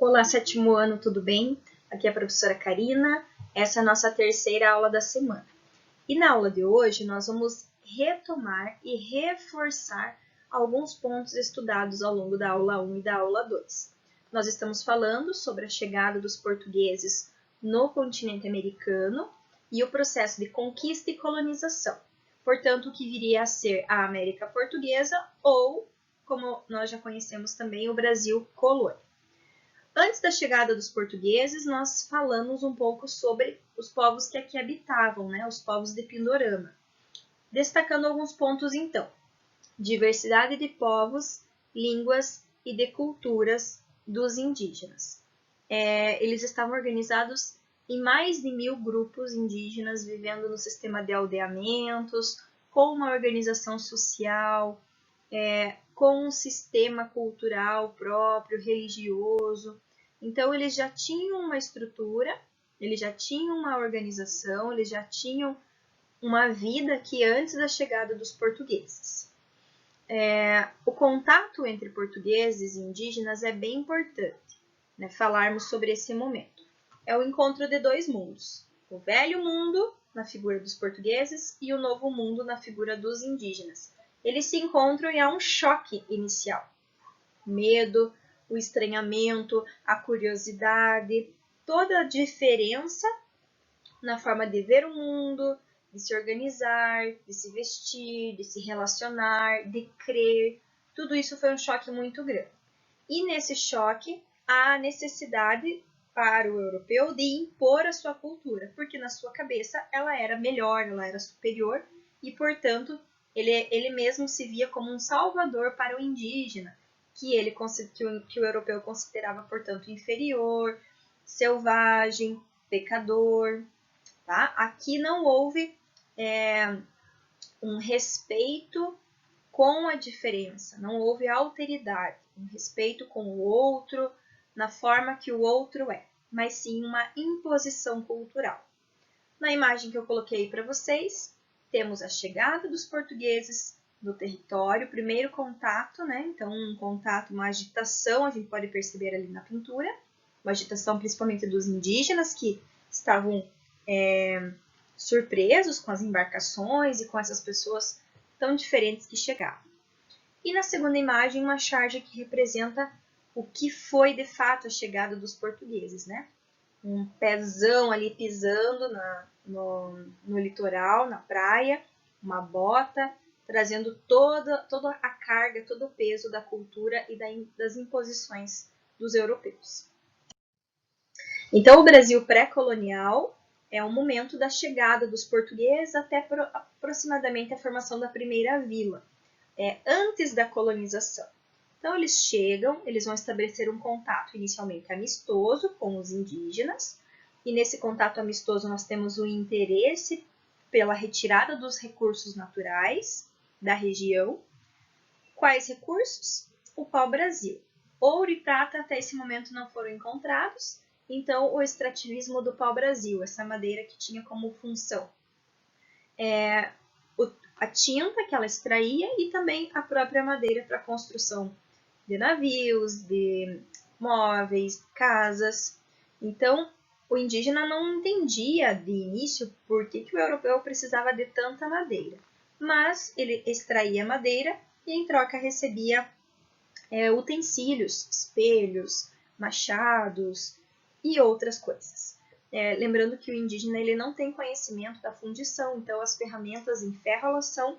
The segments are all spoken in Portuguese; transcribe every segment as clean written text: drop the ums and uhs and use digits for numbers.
Olá, sétimo ano, tudo bem? Aqui é a professora Karina, essa é a nossa terceira aula da semana. E na aula de hoje nós vamos retomar e reforçar alguns pontos estudados ao longo da aula 1 e da aula 2. Nós estamos falando sobre a chegada dos portugueses no continente americano e o processo de conquista e colonização. Portanto, o que viria a ser a América Portuguesa ou, como nós já conhecemos também, o Brasil colônia. Antes da chegada dos portugueses, nós falamos um pouco sobre os povos que aqui habitavam, os povos de Pindorama. Destacando alguns pontos, então. Diversidade de povos, línguas e de culturas dos indígenas. Eles estavam organizados em mais de 1000 grupos indígenas vivendo no sistema de aldeamentos, com uma organização social, com um sistema cultural próprio, religioso. Então, eles já tinham uma estrutura, eles já tinham uma organização, eles já tinham uma vida que antes da chegada dos portugueses. O contato entre portugueses e indígenas é bem importante, falarmos sobre esse momento. É o encontro de dois mundos, o velho mundo, na figura dos portugueses, e o novo mundo, na figura dos indígenas. Eles se encontram e há um choque inicial. Medo, o estranhamento, a curiosidade, toda a diferença na forma de ver o mundo, de se organizar, de se vestir, de se relacionar, de crer. Tudo isso foi um choque muito grande. E nesse choque, há a necessidade para o europeu de impor a sua cultura, porque na sua cabeça ela era melhor, ela era superior e, portanto, ele mesmo se via como um salvador para o indígena, que o europeu considerava, portanto, inferior, selvagem, pecador. Tá? Aqui não houve um respeito com a diferença, não houve alteridade, um respeito com o outro, na forma que o outro é, mas sim uma imposição cultural. Na imagem que eu coloquei para vocês, temos a chegada dos portugueses no território, primeiro contato, então um contato, uma agitação, a gente pode perceber ali na pintura, uma agitação principalmente dos indígenas que estavam surpresos com as embarcações e com essas pessoas tão diferentes que chegavam. E na segunda imagem, uma charge que representa o que foi de fato a chegada dos portugueses, Um pezão ali pisando no litoral, na praia, uma bota, trazendo toda a carga, todo o peso da cultura e das imposições dos europeus. Então, o Brasil pré-colonial é o momento da chegada dos portugueses até aproximadamente a formação da primeira vila, antes da colonização. Então, eles chegam, eles vão estabelecer um contato inicialmente amistoso com os indígenas, e nesse contato amistoso nós temos o interesse pela retirada dos recursos naturais da região. Quais recursos? O pau-brasil. Ouro e prata até esse momento não foram encontrados, então o extrativismo do pau-brasil, essa madeira que tinha como função a tinta que ela extraía e também a própria madeira para a construção de navios, de móveis, casas. Então, o indígena não entendia de início por que o europeu precisava de tanta madeira, mas ele extraía madeira e em troca recebia utensílios, espelhos, machados e outras coisas. Lembrando que o indígena ele não tem conhecimento da fundição, então as ferramentas em ferro são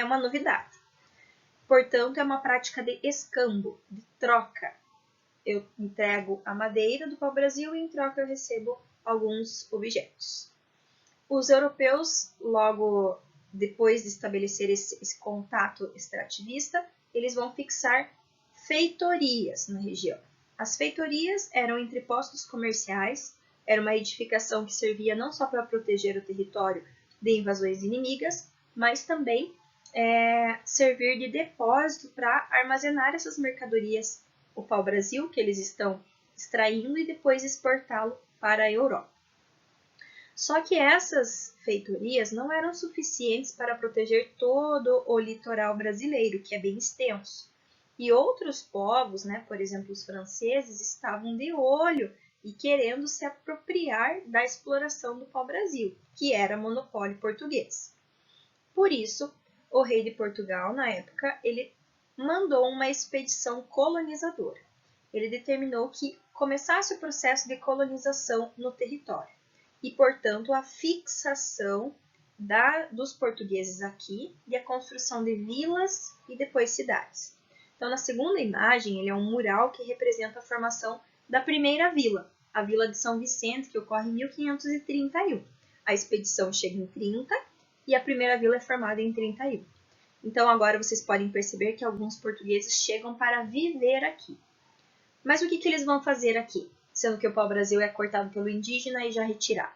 uma novidade. Portanto, é uma prática de escambo, de troca. Eu entrego a madeira do pau-brasil e em troca eu recebo alguns objetos. Os europeus, logo depois de estabelecer esse contato extrativista, eles vão fixar feitorias na região. As feitorias eram entrepostos comerciais, era uma edificação que servia não só para proteger o território de invasões inimigas, mas também servir de depósito para armazenar essas mercadorias, o pau-brasil que eles estão extraindo e depois exportá-lo para a Europa. Só que essas feitorias não eram suficientes para proteger todo o litoral brasileiro, que é bem extenso. E outros povos, né, por exemplo, os franceses, estavam de olho e querendo se apropriar da exploração do pau-brasil, que era monopólio português. Por isso, o rei de Portugal, na época, ele mandou uma expedição colonizadora. Ele determinou que começasse o processo de colonização no território e, portanto, a fixação dos portugueses aqui e a construção de vilas e depois cidades. Então, na segunda imagem, ele é um mural que representa a formação da primeira vila, a Vila de São Vicente, que ocorre em 1531. A expedição chega em 30 e a primeira vila é formada em 31. Então, agora vocês podem perceber que alguns portugueses chegam para viver aqui. Mas o que eles vão fazer aqui, sendo que o pau-brasil é cortado pelo indígena e já retirado?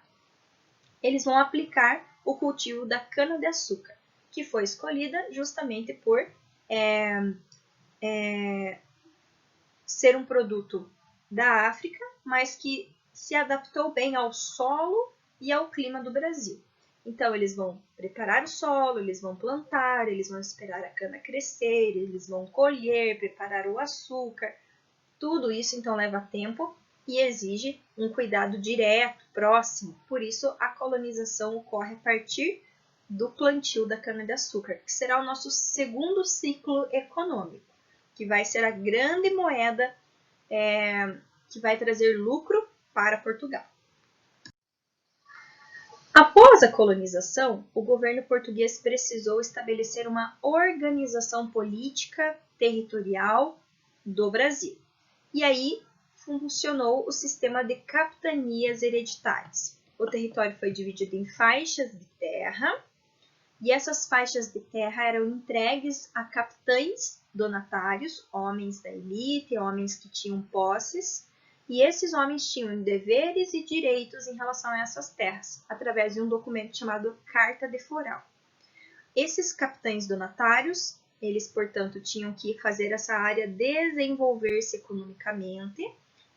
Eles vão aplicar o cultivo da cana-de-açúcar, que foi escolhida justamente por ser um produto da África, mas que se adaptou bem ao solo e ao clima do Brasil. Então, eles vão preparar o solo, eles vão plantar, eles vão esperar a cana crescer, eles vão colher, preparar o açúcar. Tudo isso, então, leva tempo e exige um cuidado direto, próximo. Por isso, a colonização ocorre a partir do plantio da cana-de-açúcar, que será o nosso segundo ciclo econômico, que vai ser a grande moeda que vai trazer lucro para Portugal. Após a colonização, o governo português precisou estabelecer uma organização política territorial do Brasil. E aí funcionou o sistema de capitanias hereditárias. O território foi dividido em faixas de terra, e essas faixas de terra eram entregues a capitães donatários, homens da elite, homens que tinham posses, e esses homens tinham deveres e direitos em relação a essas terras, através de um documento chamado Carta de Foral. Esses capitães donatários, eles, portanto, tinham que fazer essa área desenvolver-se economicamente,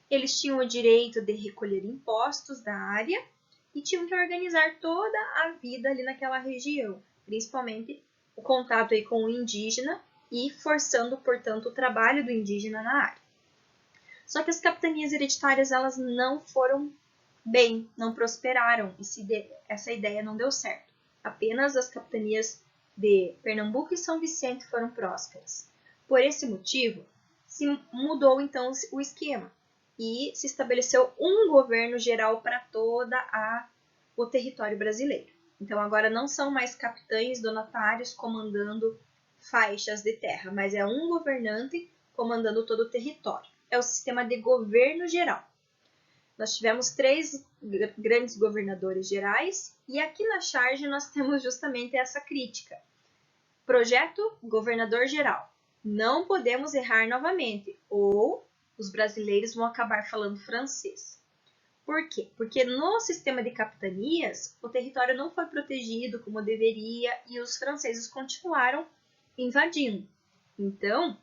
eles tinham o direito de recolher impostos da área e tinham que organizar toda a vida ali naquela região, principalmente o contato aí com o indígena e forçando, portanto, o trabalho do indígena na área. Só que as capitanias hereditárias elas não foram bem, não prosperaram, e essa ideia não deu certo. Apenas as capitanias de Pernambuco e São Vicente foram prósperas. Por esse motivo, se mudou então o esquema e se estabeleceu um governo geral para todo o território brasileiro. Então agora não são mais capitães donatários comandando faixas de terra, mas é um governante comandando todo o território. É o sistema de governo geral. Nós tivemos 3 grandes governadores gerais e aqui na charge nós temos justamente essa crítica. Projeto governador geral. Não podemos errar novamente ou os brasileiros vão acabar falando francês. Por quê? Porque no sistema de capitanias o território não foi protegido como deveria e os franceses continuaram invadindo. Então,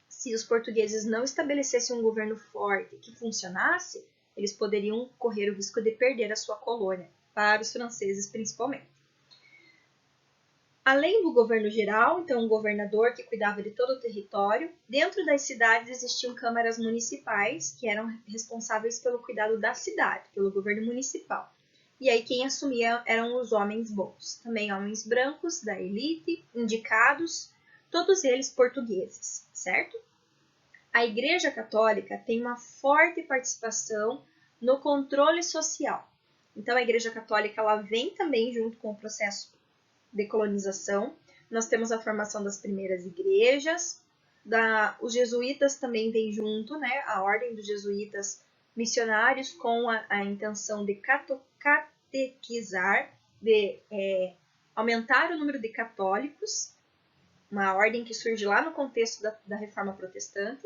se os portugueses não estabelecessem um governo forte que funcionasse, eles poderiam correr o risco de perder a sua colônia, para os franceses principalmente. Além do governo geral, então um governador que cuidava de todo o território, dentro das cidades existiam câmaras municipais que eram responsáveis pelo cuidado da cidade, pelo governo municipal. E aí quem assumia eram os homens bons, também homens brancos da elite, indicados, todos eles portugueses, certo? A Igreja Católica tem uma forte participação no controle social. Então, a Igreja Católica ela vem também junto com o processo de colonização. Nós temos a formação das primeiras igrejas, os jesuítas também vêm junto, né? A ordem dos jesuítas missionários com a intenção de catequizar, de aumentar o número de católicos, uma ordem que surge lá no contexto da Reforma Protestante.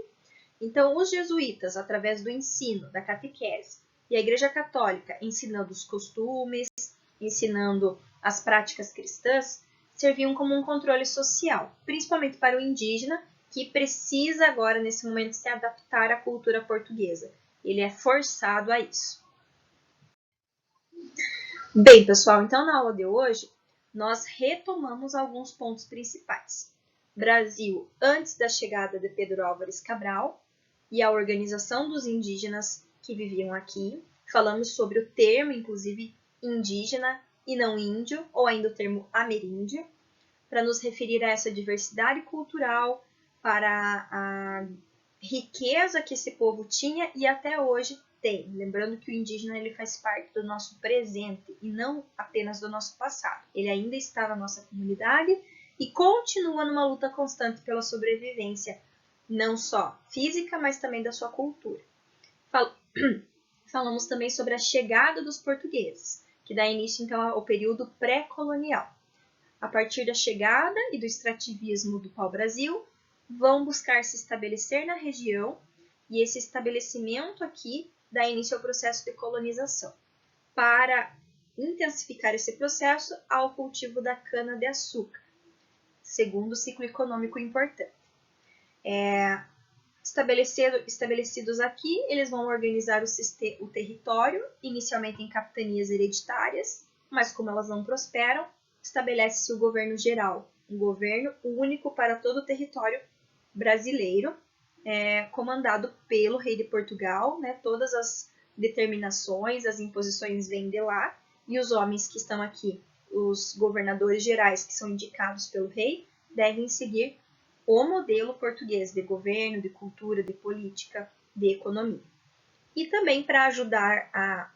Então, os jesuítas, através do ensino, da catequese, e a Igreja Católica, ensinando os costumes, ensinando as práticas cristãs, serviam como um controle social, principalmente para o indígena, que precisa agora, nesse momento, se adaptar à cultura portuguesa. Ele é forçado a isso. Bem, pessoal, então na aula de hoje, nós retomamos alguns pontos principais. Brasil antes da chegada de Pedro Álvares Cabral e a organização dos indígenas que viviam aqui. Falamos sobre o termo, inclusive, indígena e não índio, ou ainda o termo ameríndio, para nos referir a essa diversidade cultural, para a riqueza que esse povo tinha e até hoje tem. Lembrando que o indígena ele faz parte do nosso presente e não apenas do nosso passado. Ele ainda está na nossa comunidade e continua numa luta constante pela sobrevivência, não só física, mas também da sua cultura. Falamos também sobre a chegada dos portugueses, que dá início então ao período pré-colonial. A partir da chegada e do extrativismo do pau-brasil, vão buscar se estabelecer na região e esse estabelecimento aqui dá início ao processo de colonização. Para intensificar esse processo, há o cultivo da cana-de-açúcar, segundo ciclo econômico importante. Estabelecidos aqui, eles vão organizar o território, inicialmente em capitanias hereditárias, mas como elas não prosperam, estabelece-se o governo geral, um governo único para todo o território brasileiro, comandado pelo rei de Portugal, né? Todas as determinações, as imposições vêm de lá, e os homens que estão aqui, os governadores gerais que são indicados pelo rei, devem seguir o modelo português de governo, de cultura, de política, de economia. E também para ajudar a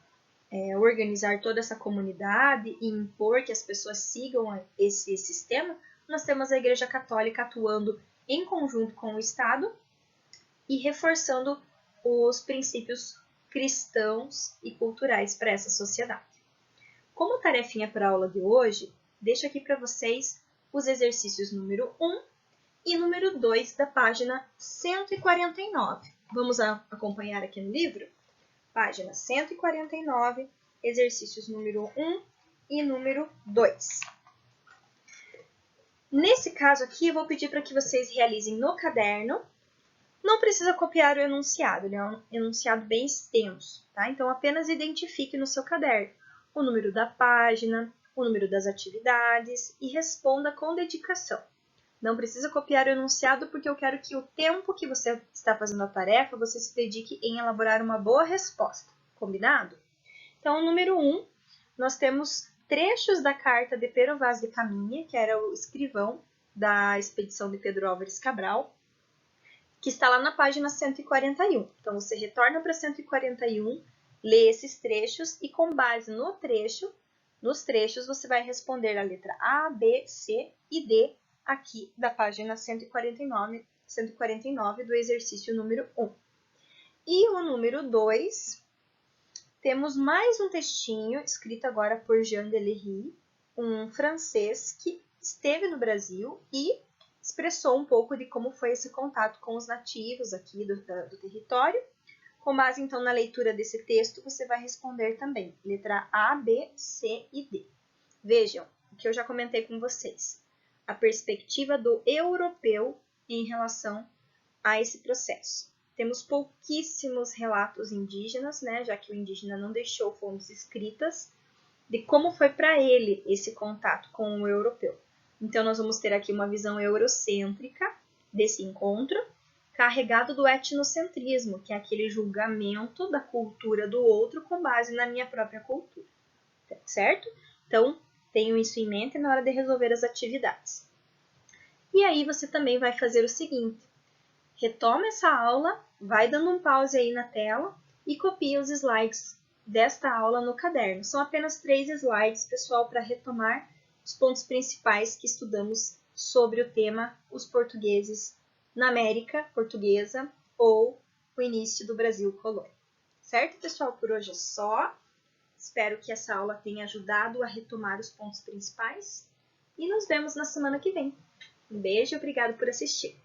organizar toda essa comunidade e impor que as pessoas sigam esse sistema, nós temos a Igreja Católica atuando em conjunto com o Estado e reforçando os princípios cristãos e culturais para essa sociedade. Como tarefinha para a aula de hoje, deixo aqui para vocês os exercícios número 1 e número 2 da página 149. Vamos acompanhar aqui no livro? Página 149, exercícios número 1 e número 2. Nesse caso aqui, eu vou pedir para que vocês realizem no caderno. Não precisa copiar o enunciado, ele é um enunciado bem extenso, tá? Então, apenas identifique no seu caderno o número da página, o número das atividades e responda com dedicação. Não precisa copiar o enunciado porque eu quero que o tempo que você está fazendo a tarefa, você se dedique em elaborar uma boa resposta. Combinado? Então, número 1, nós temos trechos da carta de Pero Vaz de Caminha, que era o escrivão da expedição de Pedro Álvares Cabral, que está lá na página 141. Então, você retorna para 141, lê esses trechos e com base nos trechos, você vai responder a letra A, B, C e D aqui da página 149 do exercício número 1. E o número 2, temos mais um textinho escrito agora por Jean Delery, um francês que esteve no Brasil e expressou um pouco de como foi esse contato com os nativos aqui do território. Com base, então, na leitura desse texto, você vai responder também letra A, B, C e D. Vejam o que eu já comentei com vocês. A perspectiva do europeu em relação a esse processo. Temos pouquíssimos relatos indígenas, né, já que o indígena não deixou fontes escritas, de como foi para ele esse contato com o europeu. Então, nós vamos ter aqui uma visão eurocêntrica desse encontro, carregado do etnocentrismo, que é aquele julgamento da cultura do outro com base na minha própria cultura, certo? Então, tenham isso em mente na hora de resolver as atividades. E aí você também vai fazer o seguinte, retoma essa aula, vai dando um pause aí na tela e copia os slides desta aula no caderno. São apenas 3 slides, pessoal, para retomar os pontos principais que estudamos sobre o tema os portugueses na América Portuguesa ou o início do Brasil colônia. Certo, pessoal? Por hoje é só. Espero que essa aula tenha ajudado a retomar os pontos principais e nos vemos na semana que vem. Um beijo e obrigado por assistir.